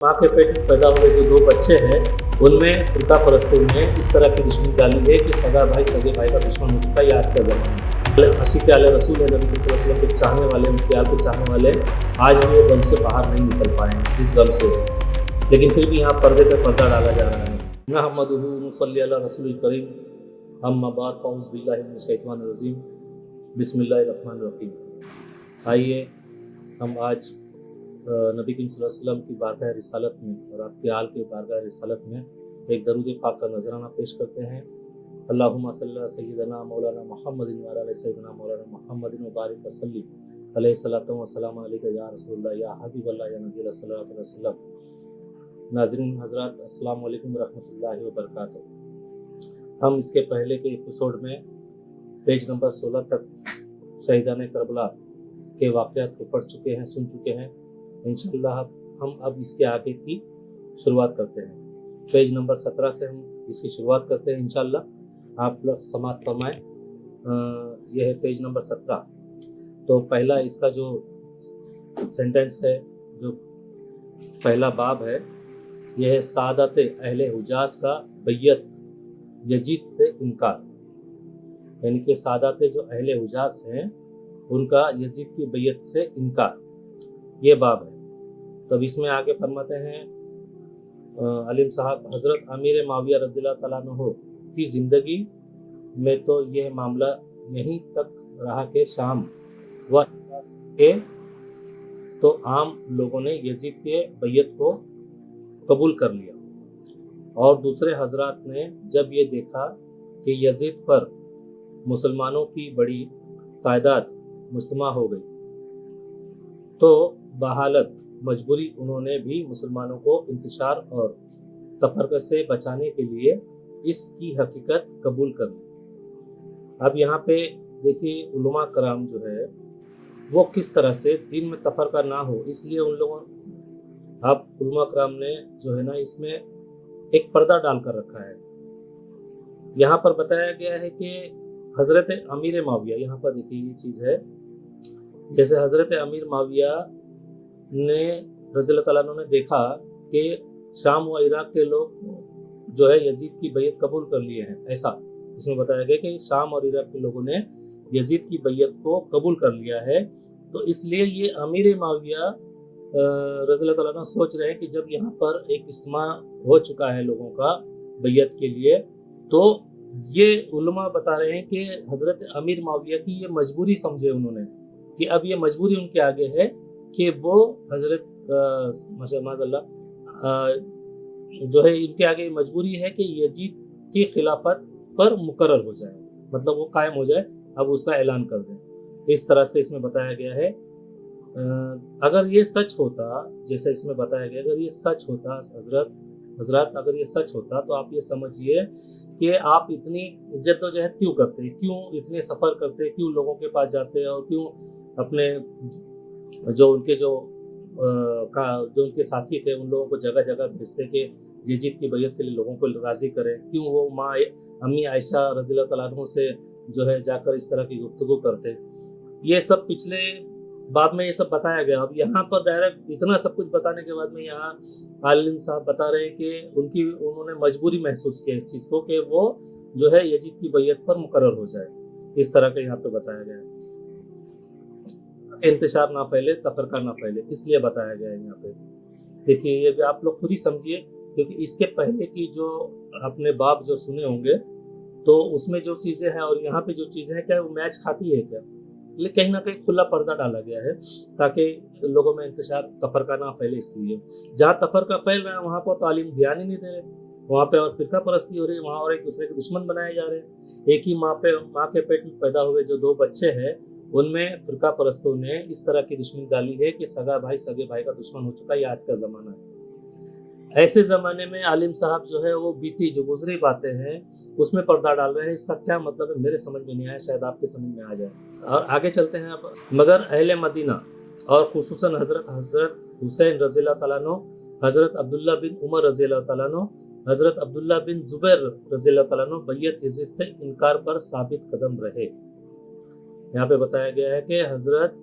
माँ के पेट में पैदा हुए जो 2 बच्चे हैं उनमें फिरका परस्ती ने इस तरह की दुश्मनी डाली है कि सगा भाई सगे भाई का दुश्मन हो चुका है। ये आज का ज़माना है। आशिक़ आले रसूल है, नबी सल्लल्लाहु अलैहि वसल्लम के चाहने वाले, उनके प्यार के चाहने वाले आज भी वो गम से बाहर नहीं निकल पाए हैं इस गम से, लेकिन फिर भी यहाँ पर्दे पे पर्दा डाला जा रहा है। नहमदुहु व नुसल्ली अला रसूलिल करीम, अम्मा बाद फ़अऊज़ु बिल्लाहि मिनश शैतानिर रजीम, बिस्मिल्लाहिर रहमानिर रहीम। आइए हम आज नबी करीम सल्लल्लाहु अलैहि वसल्लम की बारगाह रिसालत में और आपके आल के बारगाह रिसालत में एक दरूद पाक का नजराना पेश करते हैं। अल्लाहुम्मा सल्ली अला सय्यिदना मौलाना मुहम्मदिन व अला सय्यिदना मौलाना मुहम्मदिन व बारिक व सल्लिम अलैहि सल्लतु व सलाम अलैका या रसूलल्लाह या हबीबल्लाह या नबी सल्लल्लाहु अलैहि वसल्लम। नाज़रीन हज़रात, अस्सलाम वालेकुम व रहमतुल्लाहि व बरकातुहू। हम इसके पहले के एपिसोड में पेज नंबर 16 तक शहीदान करबला के वाक़यात को पढ़ चुके हैं, सुन चुके हैं। इंशाअल्लाह हम अब इसके आगे की शुरुआत करते हैं। पेज नंबर 17 से हम इसकी शुरुआत करते हैं इंशाअल्लाह। आप लोग समाअत फरमाएं। यह है पेज नंबर 17। तो पहला इसका जो सेंटेंस है, जो पहला बाब है, यह है सादत अहले हुजाज का बैयत यजीद से इनकार। यानी कि सादत जो अहले हुजाज हैं उनका यजीद की बैयत से इनकार, ये बाब है। तब इसमें आगे फरमाते हैं अलीम साहब, हज़रत अमीर माविया रज़ियल्लाहु तआला अन्हु की ज़िंदगी में तो यह मामला यहीं तक रहा कि शाम व के तो आम लोगों ने यजीद के बैयत को कबूल कर लिया, और दूसरे हजरात ने जब ये देखा कि यजीद पर मुसलमानों की बड़ी तादाद मुज्तमा हो गई तो बहालत मजबूरी उन्होंने भी मुसलमानों को इंतशार और तफरक़त से बचाने के लिए इसकी हकीकत कबूल कर ली। अब यहाँ पे देखिए उलमा कराम जो है वो किस तरह से दिन में तफरका ना हो, इसलिए उन लोगों अब उलमा कराम ने जो है ना इसमें एक पर्दा डाल कर रखा है। यहाँ पर बताया गया है कि हज़रत अमीर माविया, यहाँ पर देखिए ये चीज़ है, जैसे हज़रत अमीर माविया ने रज़ियल्लाहु तआला अन्हु ने देखा कि शाम व इराक़ के लोग जो है यजीद की बैयत कबूल कर लिए हैं, ऐसा इसमें बताया गया कि शाम और इराक़ के लोगों ने यजीद की बैयत को कबूल कर लिया है। तो इसलिए ये अमीर माविया रज़ियल्लाहु तआला अन्हु सोच रहे हैं कि जब यहाँ पर एक इज्तिमा हो चुका है लोगों का बैयत के लिए, तो ये उलमा बता रहे हैं कि हज़रत अमीर माविया की ये मजबूरी समझे उन्होंने कि अब ये मजबूरी उनके आगे है कि वो हज़रत माशाअल्लाह जो है इनके आगे मजबूरी है कि यजीद की खिलाफत पर मुकर्रर हो जाए, मतलब वो कायम हो जाए, अब उसका ऐलान कर दें। इस तरह से इसमें बताया गया है। अगर ये सच होता, जैसे इसमें बताया गया, अगर ये सच होता हजरत अगर ये सच होता तो आप ये समझिए कि आप इतनी जद्दोजहद क्यों करते, क्यों इतने सफ़र करते, क्यों लोगों के पास जाते और क्यों अपने जो उनके साथी थे उन लोगों को जगह जगह भेजते कि यजीद की बैयत के लिए लोगों को राज़ी करें, क्यों वो अम्मी आयशा रज़ियल्लाहु तआला अन्हा से जो है जाकर इस तरह की गुफ्तगू करते। ये सब पिछले बाब में ये सब बताया गया। अब यहाँ पर डायरेक्ट इतना सब कुछ बताने के बाद में यहाँ आलिम साहब बता रहे हैं कि उन्होंने मजबूरी महसूस की इस चीज़ को कि वो जो है यजीद की बैयत पर मुकर्रर हो जाए। इस तरह का यहाँ पे बताया गया है, इंतशार ना फैले, तफरका ना फैले, इसलिए बताया गया है यहाँ पे। देखिए ये भी आप लोग खुद ही समझिए, क्योंकि इसके पहले की जो अपने बाप जो सुने होंगे तो उसमें जो चीज़ें हैं और यहाँ पे जो चीज़ें हैं, क्या वो मैच खाती है क्या? लेकिन कहीं ना कहीं खुला पर्दा डाला गया है ताकि लोगों में इंतशार तफरका ना फैले। इसलिए जहाँ तफरका फैल रहा है वहाँ पर तालीम ध्यान ही नहीं दे रहे, वहाँ पे और फिरका परस्ती हो रही है, वहाँ और एक दूसरे के दुश्मन बनाए जा रहे हैं। एक ही माँ के पेट में पैदा हुए जो 2 बच्चे हैं उनमें फिरका परस्तों ने इस तरह की दुश्मनी डाली है कि सगा भाई सगे भाई का दुश्मन हो चुका है। ये आज का ज़माना है। ऐसे ज़माने में आलिम साहब जो है वो बीती जो गुजरी बातें हैं उसमें पर्दा डाल रहे हैं। इसका क्या मतलब है मेरे समझ में नहीं आया, शायद आपके समझ में आ जाए। और आगे चलते हैं अब। मगर अहले मदीना और खुसूसन हज़रत हुसैन रज़ियल्लाहु तआला अन्हु, हज़रत अब्दुल्ला बिन उमर रज़ियल्लाहु तआला अन्हु, हज़रत अब्दुल्ला बिन जुबैर रज़ियल्लाहु तआला अन्हु बैयत यजीद से इनकार पर साबित कदम रहे। यहाँ पे बताया गया है कि हज़रत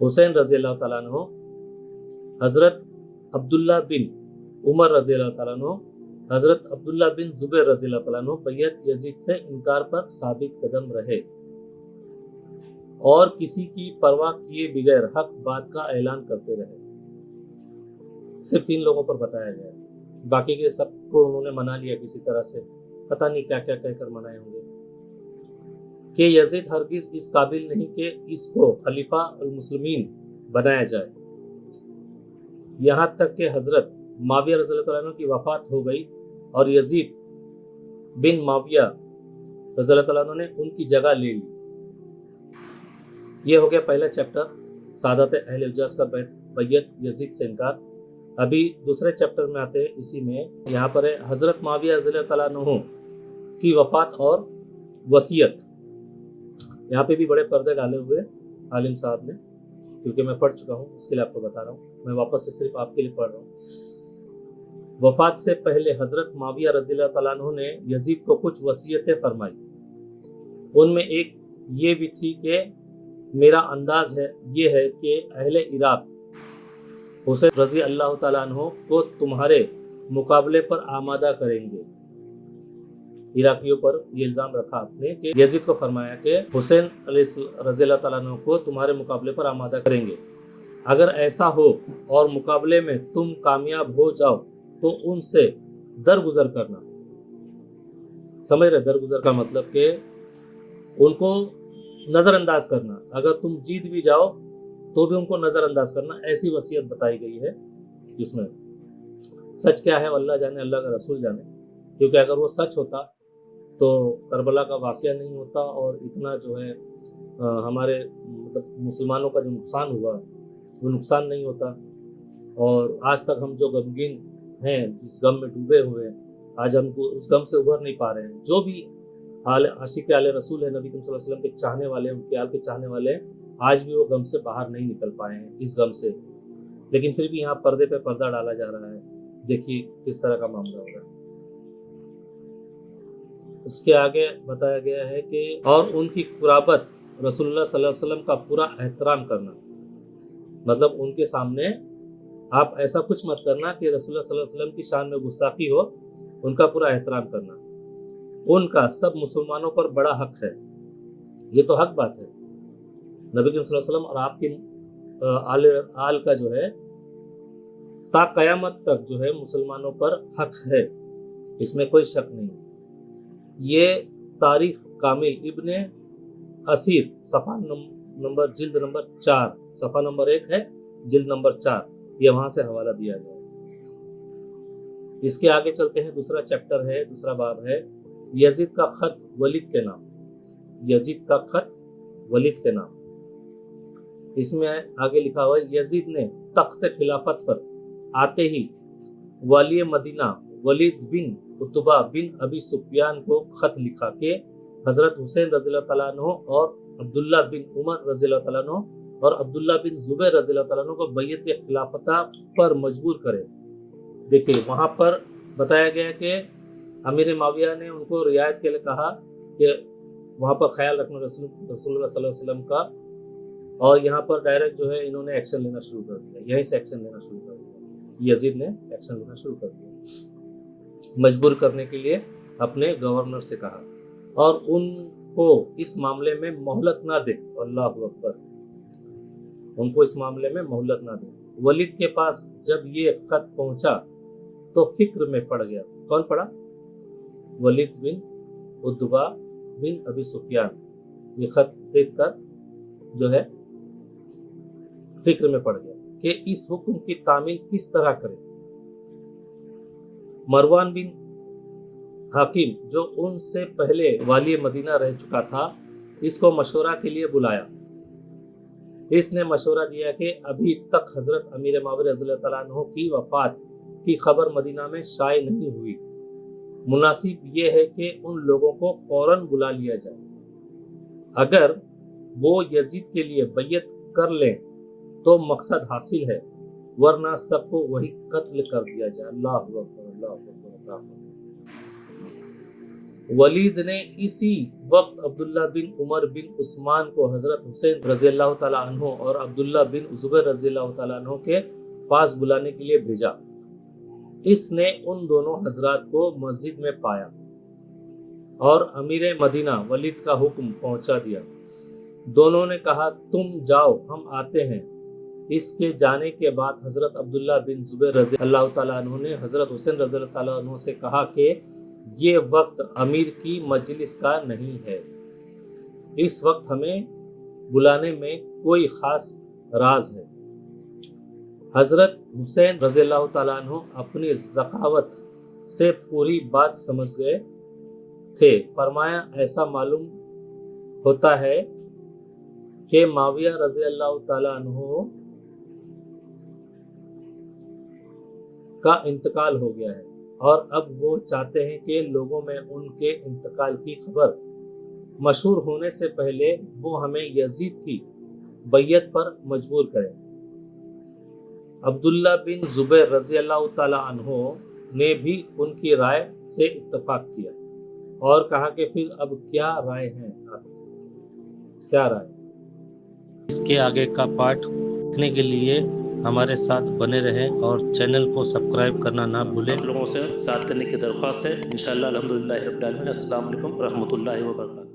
हुसैन रज़ियल्लाहु तआला अन्हु, हज़रत अब्दुल्ला बिन उमर रज़ी अल्लाह तआला अन्हु, हजरत अब्दुल्ला बिन जुबैर रज़ी अल्लाह तआला अन्हु बैयत यजीद से इनकार पर साबित कदम रहे और किसी की परवाह किए बगैर हक बात का ऐलान करते रहे। सिर्फ 3 लोगों पर बताया गया है, बाकी के सबको उन्होंने मना लिया किसी तरह से, पता नहीं क्या क्या कहकर मनाए होंगे कि यजीद हरगिज इस काबिल नहीं कि इसको खलीफा अल मुस्लिमीन बनाया जाए। यहाँ तक कि हजरत माविया रज़ी अल्लाह तआला अन्हु की वफात हो गई और यजीद बिन माविया रज़ी अल्लाह तआला अन्हु ने उनकी जगह ले ली। ये हो गया पहला चैप्टर, सादत अहले हिजाज का बैयत यजीद से इनकार। अभी दूसरे चैप्टर में आते हैं, इसी में यहाँ पर है हजरत माविया रज़ी अल्लाह तआला अन्हु की वफात और वसीयत। यहाँ पे भी बड़े पर्दे डाले हुए आलिम साहब ने, क्योंकि मैं पढ़ चुका हूँ, इसके लिए आपको बता रहा हूँ, मैं वापस से सिर्फ आपके लिए पढ़ रहा हूँ। वफात से पहले हजरत माविया रज़ी अल्लाह तआला अन्हु ने यजीद को कुछ वसीयतें फरमाई। उनमें एक ये भी थी कि मेरा अंदाज है ये है कि अहले इराक हुसैन रज़ी अल्लाह तआला अन्हु को तुम्हारे मुकाबले पर आमादा करेंगे। इराकियों पर ये इल्ज़ाम रखा आपने कि यजीद को फरमाया कि हुसैन रज़ी अल्लाह तआला अन्हु को तुम्हारे मुकाबले पर आमादा करेंगे। अगर ऐसा हो और मुकाबले में तुम कामयाब हो जाओ तो उनसे दरगुजर करना। समझ रहे, दरगुजर का मतलब कि उनको नज़रअंदाज करना। अगर तुम जीत भी जाओ तो भी उनको नज़रअंदाज करना, ऐसी वसीयत बताई गई है। इसमें सच क्या है अल्लाह जाने, अल्लाह का रसूल जाने, क्योंकि अगर वो सच होता तो करबला का वाक़या नहीं होता और इतना जो है हमारे मतलब मुसलमानों का जो नुकसान हुआ वो नुकसान नहीं होता। और आज तक हम जो गमगीन हैं, जिस गम में डूबे हुए हैं, आज हम उस गम से उभर नहीं पा रहे हैं। जो भी आशिक आले रसूल है, नबी सल्लल्लाहु अलैहि वसल्लम के चाहने वाले, उनके आल के चाहने वाले, आज भी वो गम से बाहर नहीं निकल पाए हैं, इस गम से। लेकिन फिर भी यहाँ पर्दे पे पर्दा डाला जा रहा है। देखिए किस तरह का मामला हो रहा है। उसके आगे बताया गया है कि और उनकी कुराबत रसूलुल्लाह सल्लल्लाहु अलैहि वसल्लम का पूरा एहतराम करना, मतलब उनके सामने आप ऐसा कुछ मत करना कि रसूलुल्लाह सल्लल्लाहु अलैहि वसल्लम की शान में गुस्ताखी हो, उनका पूरा एहतराम करना। उनका सब मुसलमानों पर बड़ा हक है, ये तो हक बात है। नबी सल्लल्लाहु अलैहि वसल्लम और आपके आल का जो है ता क़यामत तक जो है मुसलमानों पर हक है, इसमें कोई शक नहीं। ये तारीख कामिल इब्ने असीर सफ़ा नंबर जिल्द नंबर 4, सफ़ा नंबर 1 है, जिल्द नंबर 4, ये वहाँ से हवाला दिया गया है। इसके आगे चलते हैं, दूसरा चैप्टर है, दूसरा बाब है यजीद का खत वलीद के नाम। यजीद का खत वलीद के नाम, इसमें आगे लिखा हुआ है यजीद ने तख्त खिलाफत पर आते ही वाली मदीना वलीद बिन उतबा बिन अबी सुफियान को खत लिखा कि हजरत हुसैन रज़ी अल्लाह तआला अन्हु और अब्दुल्ला बिन उमर रज़ी अल्लाह तआला अन्हु और अब्दुल्ला बिन जुबैर रज़ी अल्लाह तआला अन्हु को बैयत खिलाफता पर मजबूर करे। देखिए वहाँ पर बताया गया कि अमीर माविया ने उनको रियायत के लिए कहा कि वहाँ पर ख्याल रखना रसूलुल्लाह सल्लल्लाहु अलैहि वसल्लम का, और यहाँ पर डायरेक्ट जो है इन्होंने एक्शन लेना शुरू कर दिया, यहीं से एक्शन लेना शुरू कर दिया। यजीद ने एक्शन लेना शुरू कर दिया, मजबूर करने के लिए अपने गवर्नर से कहा और उनको इस मामले में मोहलत ना दे। अल्लाह अकबर, उनको इस मामले में मोहलत ना दे। वलीद के पास जब ये खत पहुंचा तो फिक्र में पड़ गया। कौन पड़ा? वलीद बिन उतबा बिन अबी सुफियान। ये खत देखकर जो है फिक्र में पड़ गया कि इस हुक्म की तामील किस तरह करें। मरवान बिन हाकिम जो उनसे पहले वाली मदीना रह चुका था, इसको मशवरा के लिए बुलाया। इसने मशवरा दिया कि अभी तक हजरत अमीर माविया रज़ी अल्लाह तआला अन्हु की वफात की खबर मदीना में शाये नहीं हुई। मुनासिब ये है कि उन लोगों को फौरन बुला लिया जाए। अगर वो यजीद के लिए बैयत कर लें तो मकसद हासिल है, वरना सबको वही कत्ल कर दिया जाए। अल्लाह अकबर, अल्लाह अकबर, अल्लाह अकबर। वलीद ने इसी वक्त अब्दुल्ला बिन उमर बिन उस्मान को हजरत हुसैन रज़ी अल्लाह तआला अन्हु और अब्दुल्ला बिन जुबैर रज़ी अल्लाह तआला अन्हु के पास बुलाने के लिए भेजा। इसने उन दोनों हजरात को मस्जिद में पाया और अमीर मदीना वलीद का हुक्म पहुंचा दिया। दोनों ने कहा, तुम जाओ, हम आते हैं। इसके जाने के बाद हजरत अब्दुल्ला बिन जुबैर रज़ी अल्लाह ताला अन्हु ने हजरत हुसैन रज़ी अल्लाह ताला अन्हु से कहा कि ये वक्त अमीर की मजलिस का नहीं है, इस वक्त हमें बुलाने में कोई खास राज है। हजरत हुसैन रज़ी अल्लाह ताला अन्हु अपनी ज़कावत से पूरी बात समझ गए थे। फरमाया, ऐसा मालूम होता है कि माविया रज़ी अल्लाह ताला अन्हु का इंतकाल हो गया है और अब वो चाहते हैं कि लोगों में उनके इंतकाल की खबर मशहूर होने से पहले वो हमें यजीद की बैयत पर मजबूर करें। अब्दुल्ला बिन जुबैर रज़ी अल्लाह ताला अन्हु ने भी उनकी राय से इत्तफाक किया और कहा कि फिर अब क्या राय है आपकी, क्या राय? इसके आगे का पार्ट देखने के लिए हमारे साथ बने रहें और चैनल को सब्सक्राइब करना ना भूलें। आप लोगों से साथ देने की दरख्वास्त है। इंशाअल्लाह अल्हम्दुलिल्लाह रब्बिल आलमीन। अस्सलाम वालेकुम रहमतुल्लाहि व बरकातहू।